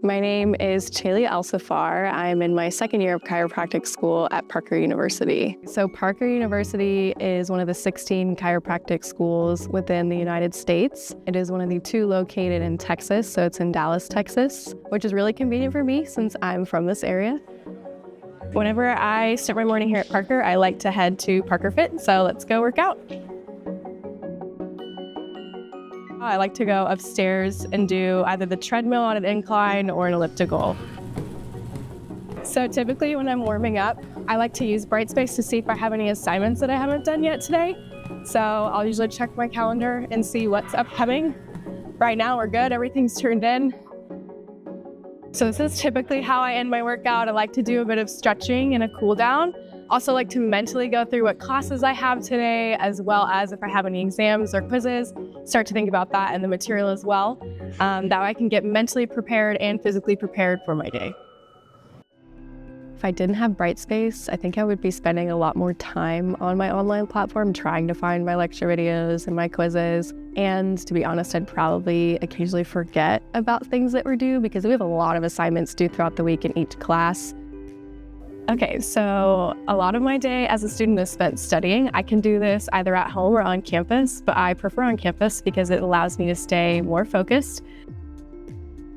My name is Chailie Alsaffar. I'm in my second year of chiropractic school at Parker University. So Parker University is one of the 16 chiropractic schools within the United States. It is one of the 2 located in Texas, so it's in Dallas, Texas, which is really convenient for me since I'm from this area. Whenever I start my morning here at Parker, I like to head to Parker Fit, so let's go work out. I like to go upstairs and do either the treadmill on an incline or an elliptical. So typically when I'm warming up, I like to use BrightSpace to see if I have any assignments that I haven't done yet today. So I'll usually check my calendar and see what's upcoming. Right now we're good, everything's turned in. So this is typically how I end my workout. I like to do a bit of stretching and a cool down. Also like to mentally go through what classes I have today, as well as if I have any exams or quizzes, start to think about that and the material as well. That way I can get mentally prepared and physically prepared for my day. If I didn't have BrightSpace, I think I would be spending a lot more time on my online platform trying to find my lecture videos and my quizzes. And to be honest, I'd probably occasionally forget about things that were due because we have a lot of assignments due throughout the week in each class. Okay, so a lot of my day as a student is spent studying. I can do this either at home or on campus, but I prefer on campus because it allows me to stay more focused.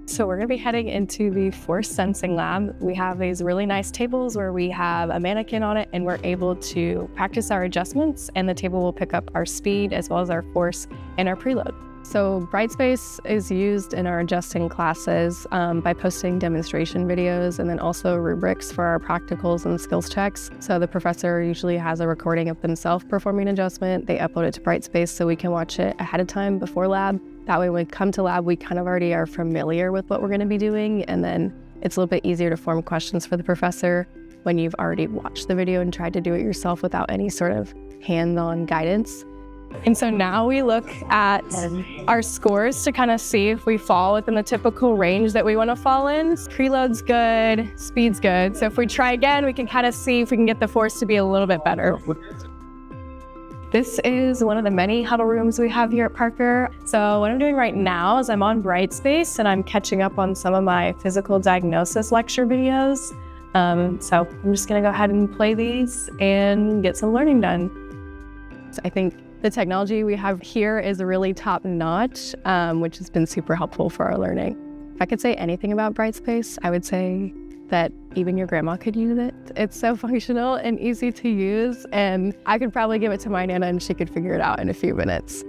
So we're gonna be heading into the force sensing lab. We have these really nice tables where we have a mannequin on it and we're able to practice our adjustments, and the table will pick up our speed as well as our force and our preload. So BrightSpace is used in our adjusting classes by posting demonstration videos and then also rubrics for our practicals and skills checks. So the professor usually has a recording of themselves performing an adjustment. They upload it to BrightSpace so we can watch it ahead of time before lab. That way when we come to lab, we kind of already are familiar with what we're going to be doing, and then it's a little bit easier to form questions for the professor when you've already watched the video and tried to do it yourself without any sort of hands-on guidance. And so now we look at our scores to kind of see if we fall within the typical range that we want to fall in. Preload's good, speed's good. So if we try again, we can kind of see if we can get the force to be a little bit better. This is one of the many huddle rooms we have here at Parker. So what I'm doing right now is I'm on BrightSpace and I'm catching up on some of my physical diagnosis lecture videos. So I'm just gonna go ahead and play these and get some learning done. So I think the technology we have here is really top notch, which has been super helpful for our learning. If I could say anything about BrightSpace, I would say that even your grandma could use it. It's so functional and easy to use, and I could probably give it to my Nana and she could figure it out in a few minutes.